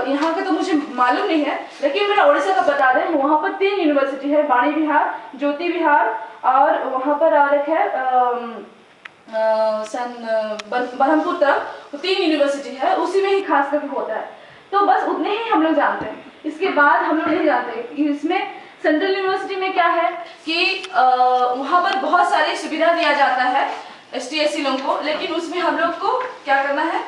यहाँ का तो मुझे मालूम नहीं है, लेकिन मेरा उड़ीसा का बता दें, वहाँ पर 3 यूनिवर्सिटी है, वाणी विहार, ज्योति विहार और वहाँ पर और एक है बरहमपुर तरफ, 3 यूनिवर्सिटी है, उसी में ही खास करके होता है। तो बस उतने ही हम लोग जानते हैं, इसके बाद हम लोग नहीं जानते कि इसमें सेंट्रल यूनिवर्सिटी में क्या है कि वहाँ पर बहुत सारी सुविधा दिया जाता है ST/SC लोगों को, लेकिन उसमें हम लोग को क्या करना है,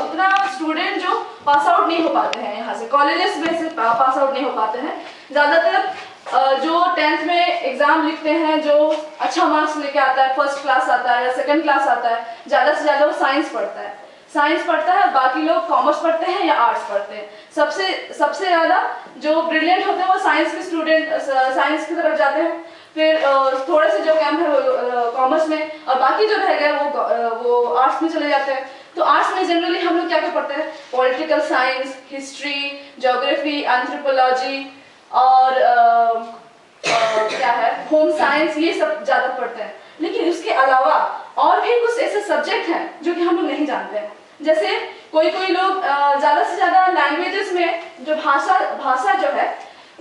उतना स्टूडेंट जो पास आउट नहीं हो पाते हैं, यहाँ से कॉलेजेस में से पास आउट नहीं हो पाते हैं। ज़्यादातर जो 10th में एग्जाम लिखते हैं, जो अच्छा मार्क्स लेके आता है, फर्स्ट क्लास आता है या सेकंड क्लास आता है, ज़्यादा से ज़्यादा वो साइंस पढ़ता है, बाकी लोग कॉमर्स पढ़ते हैं या आर्ट्स पढ़ते हैं। सबसे ज़्यादा जो ब्रिलियंट होते हैं वो साइंस के स्टूडेंट साइंस की तरफ जाते हैं, फिर थोड़े से जो कैंप है वो कॉमर्स में, और बाकी जो रह गए वो आर्ट्स में चले जाते हैं। तो आर्ट्स में जनरली हम लोग क्या पढ़ते हैं, political science, history, geography, anthropology और क्या है होम साइंस, ये सब ज़्यादा पढ़ते हैं। लेकिन उसके अलावा और भी कुछ ऐसे सब्जेक्ट हैं जो कि हम लोग नहीं जानते हैं। जैसे कोई लोग ज़्यादा से ज़्यादा लैंग्वेजेस में जो भाषा जो है,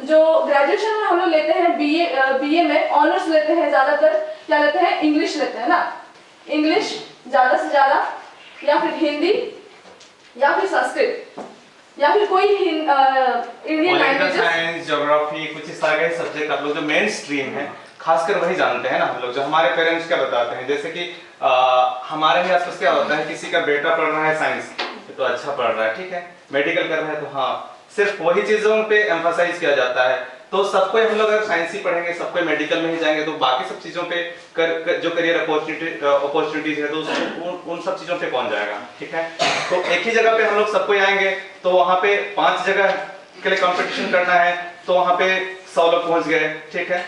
जो ग्रेजुएशन में हम लोग लेते हैं, बीए में ऑनर्स लेते हैं, ज़्यादातर क्या लेते हैं, इंग्लिश लेते हैं ना, इंग्लिश ज़्यादा से ज़्यादा, या फिर हिंदी या फिर संस्कृत या फिर कोई इंडियन लैंग्वेजेस, साइंस, ज्योग्राफी, कुछ इस तरह के सब्जेक्ट आप लोग जो मेन स्ट्रीम है खासकर वही जानते हैं ना हम लोग। जो हमारे पेरेंट्स क्या बताते हैं, जैसे कि हमारे ही आसपास क्या होता है, किसी का बेटा पढ़ रहा है साइंस तो अच्छा पढ़ रहा है, ठीक है, मेडिकल कर रहा है तो हाँ, सिर्फ वही चीजों पे एम्फसाइज किया जाता है। तो सबको हम लोग अगर साइंस ही पढ़ेंगे, सबको मेडिकल में ही जाएंगे, तो बाकी सब चीजों पे जो करियर अपॉर्चुनिटीज है तो उन सब चीजों पे कौन जाएगा, ठीक है। तो एक ही जगह पे हम लोग सबको आएंगे, तो वहाँ पे 5 जगह के लिए कंपटीशन करना है, तो वहाँ पे 100 लोग पहुंच गए, ठीक है,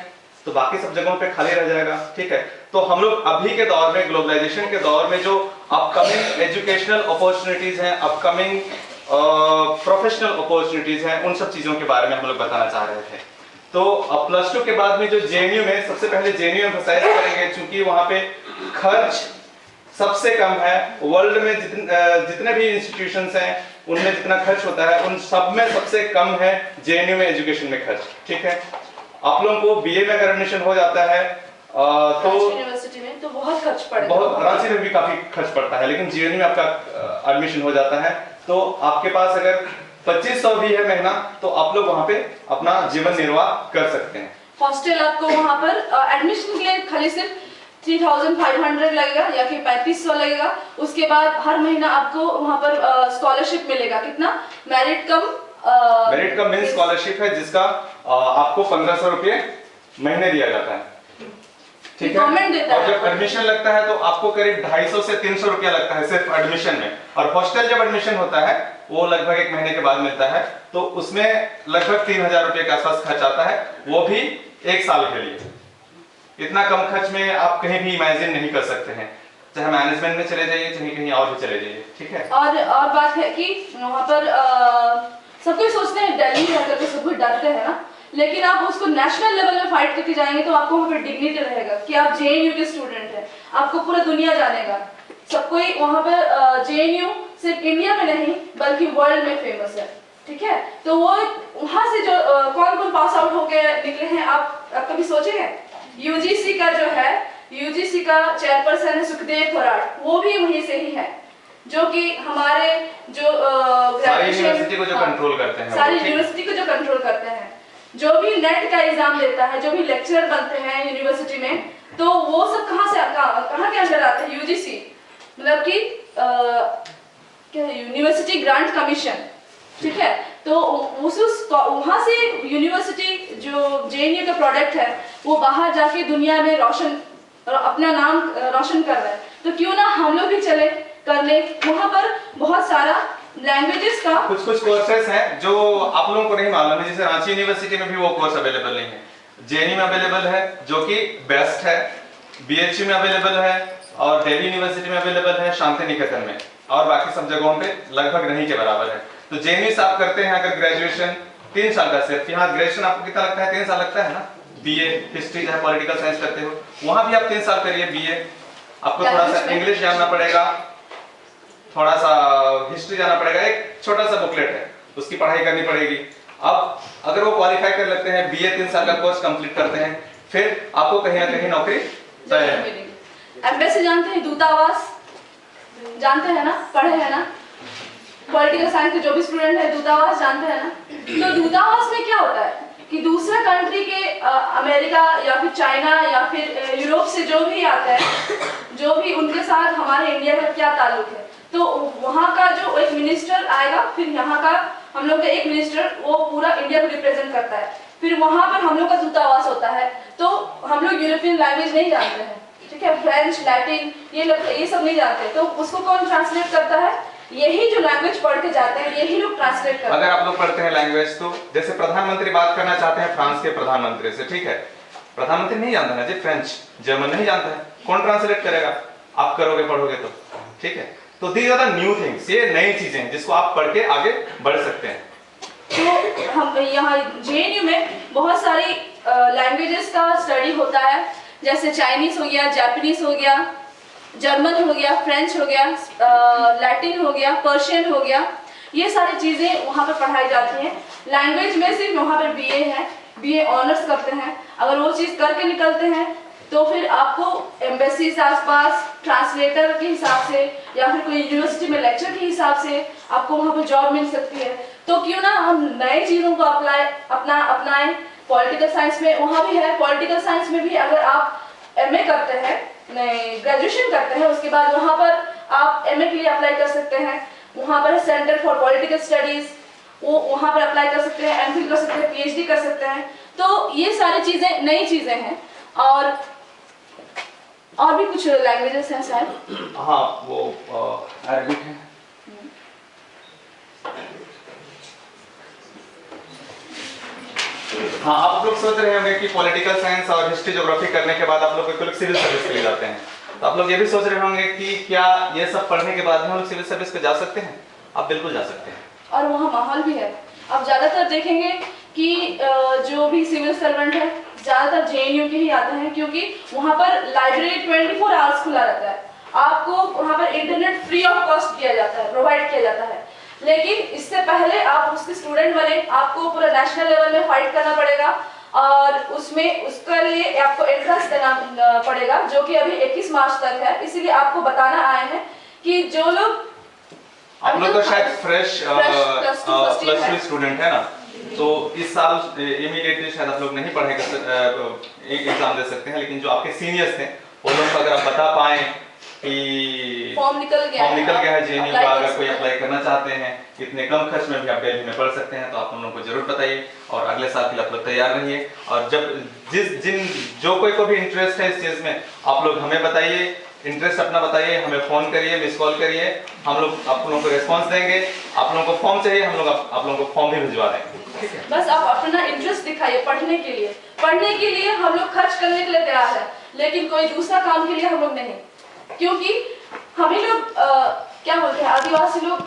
तो बाकी सब जगहों पे खाली रह जाएगा, ठीक है। तो हम लोग अभी के दौर में, ग्लोबलाइजेशन के दौर में, जो अपकमिंग एजुकेशनल अपॉर्चुनिटीज हैं, अपकमिंग प्रोफेशनल अपॉर्चुनिटीज हैं, उन सब चीजों के बारे में हम लोग बताना चाह रहे थे। तो +2 के बाद में जो JNU में, सबसे पहले JNU एम्फसाइज करेंगे, क्योंकि वहाँ पे खर्च सबसे कम है। वर्ल्ड में जितने भी इंस्टीट्यूशंस हैं उनमें जितना खर्च होता है, उन सब में सबसे कम है JNU में एजुकेशन में खर्च, ठीक है। आप लोगों को BA में अगर एडमिशन हो जाता है तो यूनिवर्सिटी में तो बहुत खर्च पड़ेगा, बहुत रांची में भी काफी खर्च पड़ता है, लेकिन JNU में आपका एडमिशन हो जाता है, तो आपके पास अगर 2500 भी है महीना, तो आप लोग वहाँ पे अपना जीवन निर्वाह कर सकते हैं। हॉस्टल आपको वहाँ पर एडमिशन के लिए खाली सिर्फ 3500 लगेगा या फिर 3500 लगेगा। उसके बाद हर महीना आपको वहाँ पर स्कॉलरशिप मिलेगा, कितना, मेरिट कम मीन स्कॉलरशिप है, जिसका आपको 1500 रुपये महीने दिया जाता है, ठीक है। और जब एडमिशन लगता है तो आपको करीब 250 से 300 रुपया लगता है सिर्फ एडमिशन में, और हॉस्टल जब एडमिशन होता है वो लगभग 1 महीने के बाद मिलता है, तो उसमें लगभग 3000 रुपये के आसपास खर्च आता है, वो भी 1 साल के लिए। इतना कम खर्च में आप कहीं भी इमेजिन नहीं कर सकते हैं, चाहे मैनेजमेंट में चले जाइए, चाहे कहीं और भी चले जाइए, ठीक है। और बात है कि वहाँ पर सब कोई सोचते हैं दिल्ली जाकर के सब कुछ डरते हैं ना, लेकिन आप उसको नेशनल लेवल में फाइट करके जाएंगे तो आपको वहाँ पर डिग्निटी रहेगा कि आप JNU के स्टूडेंट हैं, आपको पूरा दुनिया जानेगा। सब कोई वहाँ पर JNU सिर्फ इंडिया में नहीं बल्कि वर्ल्ड में फेमस है, ठीक है। तो वो वहाँ से जो कौन पास आउट होके निकले हैं, आप कभी सोचे हैं? UGC का जो है, UGC का चेयरपर्सन है सुखदेव थोराट, वो भी वहीं से ही है, जो कि हमारे जो सारी यूनिवर्सिटी को जो कंट्रोल करते हैं, सारी यूनिवर्सिटी को जो कंट्रोल करते हैं, जो भी नेट का एग्जाम देता है, जो भी लेक्चरर बनते हैं यूनिवर्सिटी में, तो वो सब कहाँ के अंदर आते हैं? UGC, मतलब कि क्या है, यूनिवर्सिटी ग्रांट कमीशन, ठीक है। तो वहाँ से यूनिवर्सिटी जो JNU का प्रोडक्ट है वो बाहर जाके दुनिया में अपना नाम रोशन कर रहा है, तो क्यों ना हम लोग भी चले कर ले। वहाँ पर बहुत सारा लैंग्वेजेस का कुछ कोर्सेस हैं जो आप लोगों को नहीं मालूम है, जैसे रांची यूनिवर्सिटी में भी वो कोर्स अवेलेबल नहीं है, JNU में अवेलेबल है जो कि बेस्ट है, BHU में अवेलेबल है, और दिल्ली यूनिवर्सिटी में अवेलेबल है, शांति निकेतन में, और बाकी सब जगहों पे लगभग नहीं के बराबर है। तो JNU से आप करते हैं अगर ग्रेजुएशन 3 साल का, सिर्फ यहाँ ग्रेजुएशन आपको कितना लगता है, 3 साल लगता है ना। BA हिस्ट्री चाहे पॉलिटिकल साइंस करते हो, वहाँ भी आप 3 साल करिए BA, आपको थोड़ा सा इंग्लिश जानना पड़ेगा, थोड़ा सा हिस्ट्री जाना पड़ेगा, एक छोटा सा बुकलेट है उसकी पढ़ाई करनी पड़ेगी। अब अगर वो क्वालिफाई कर लेते हैं, बीए 3 साल का कोर्स कंप्लीट करते हैं, फिर आपको कहीं ना कहीं नौकरी तय है। एम्बेसी जानते हैं, दूतावास जानते हैं ना, पढ़े हैं ना, पॉलिटिकल साइंस के जो भी स्टूडेंट है दूतावास जानते हैं ना। तो दूतावास में क्या होता है कि दूसरे कंट्री के अमेरिका या फिर चाइना या फिर यूरोप से जो भी आता है, जो भी उनके साथ हमारे इंडिया का क्या ताल्लुक है, तो वहाँ का जो एक मिनिस्टर आएगा, फिर यहाँ का हम लोग का एक मिनिस्टर वो पूरा इंडिया को रिप्रेजेंट करता है, फिर वहाँ पर हम लोग का दूतावास होता है। तो हम लोग यूरोपियन लैंग्वेज नहीं जानते हैं, ठीक है, फ्रेंच, लैटिन ये सब नहीं जानते, तो उसको कौन ट्रांसलेट करता है? यही जो लैंग्वेज पढ़ के जाते हैं यही लोग ट्रांसलेट करते हैं। अगर आप लोग पढ़ते हैं लैंग्वेज, तो जैसे प्रधानमंत्री बात करना चाहते हैं फ्रांस के प्रधानमंत्री से, ठीक है, प्रधानमंत्री नहीं जानता ना जी, फ्रेंच जर्मन नहीं जानता है, कौन ट्रांसलेट करेगा? आप करोगे, पढ़ोगे तो, ठीक है। तो these are the new things, ये नई चीजें हैं जिसको आप पढ़ के आगे बढ़ सकते हैं। तो हम यहाँ जेएनयू में बहुत सारी लैंग्वेजेस का स्टडी होता है, जैसे चाइनीज हो गया, जापानीज हो गया, जर्मन हो गया, फ्रेंच हो गया, लैटिन हो गया, पर्शियन हो गया, ये सारी चीज़ें वहाँ पर पढ़ाई जाती हैं। लैंग्वेज में सिर्फ वहाँ पर बीए है, बीए ऑनर्स करते हैं। अगर वो चीज़ करके निकलते हैं तो फिर आपको एम्बेसी के आसपास ट्रांसलेटर के हिसाब से या फिर कोई यूनिवर्सिटी में लेक्चर के हिसाब से आपको वहाँ पर जॉब मिल सकती है। तो क्यों ना हम नए चीज़ों को अपनाएं। पॉलिटिकल साइंस में वहाँ भी है, पॉलिटिकल साइंस में भी अगर आप एमए करते हैं, ग्रेजुएशन करते हैं, उसके बाद वहाँ पर आप एमए के लिए अप्लाई कर सकते हैं। वहाँ पर सेंटर फॉर पॉलिटिकल स्टडीज, वो वहाँ पर अप्लाई कर सकते हैं, एमफिल कर सकते हैं, पीएचडी कर सकते हैं। तो ये सारी चीज़ें नई चीज़ें हैं। और भी कुछ लैंग्वेजेस हैं शायद। हाँ, वो अरबिक है। हाँ, आप लोग सोच रहे होंगे कि पॉलिटिकल साइंस और हिस्ट्री ज्योग्राफी करने के बाद आप लोग बिल्कुल सिविल सर्विस के लिए जाते हैं, तो आप लोग ये भी सोच रहे होंगे कि क्या ये सब पढ़ने के बाद हम लोग सिविल सर्विस पे जा सकते हैं? आप बिल्कुल जा सकते हैं। और वहाँ माहौल भी है। आप ज़्यादातर देखेंगे कि जो भी सिविल सर्वेंट है ज़्यादातर जेएनयू के ही आते हैं, क्योंकि वहाँ पर लाइब्रेरी 24 आवर्स खुला रहता है। आपको वहाँ पर इंटरनेट फ्री ऑफ कॉस्ट दिया जाता है, प्रोवाइड किया जाता है। लेकिन इससे पहले आप उसके स्टूडेंट बने, आपको पूरा नेशनल लेवल में फाइट करना पड़ेगा और उसमें उसके लिए आपको एंट्रेंस देना पड़ेगा, जो कि अभी 21 मार्च तक है। इसीलिए आपको बताना आए हैं कि जो लोग आप लोग तो शायद फ्रेश प्लस 2 स्टूडेंट है ना, तो इस साल इमीडिएटली शायद आप लोग नहीं पढ़ाई एग्जाम दे सकते हैं, लेकिन जो आपके सीनियर्स थे वो लोग को अगर आप बता पाए कि फॉर्म निकल गया है जेएनयू का, अगर कोई अप्लाई करना चाहते हैं, इतने कम खर्च में भी आप दिल्ली में पढ़ सकते हैं, तो आप हम लोग को जरूर बताइए और अगले साल के लिए आप लोग तैयार रहिए। और जब जो कोई को भी इंटरेस्ट है इस चीज़ में, आप लोग हमें बताइए, इंटरेस्ट अपना बताइए, हमें फ़ोन करिए, मिस कॉल करिए, हम लोग आप लोगों को रिस्पॉन्स देंगे। आप लोगों को फॉर्म चाहिए, हम लोग आप लोगों को फॉर्म भी भिजवा देंगे, ठीक है? बस आप अपना इंटरेस्ट दिखाइए पढ़ने के लिए। पढ़ने के लिए हम लोग खर्च करने के लिए तैयार है, लेकिन कोई दूसरा काम के लिए हम लोग नहीं, क्योंकि हमें लोग क्या बोलते हैं, आदिवासी लोग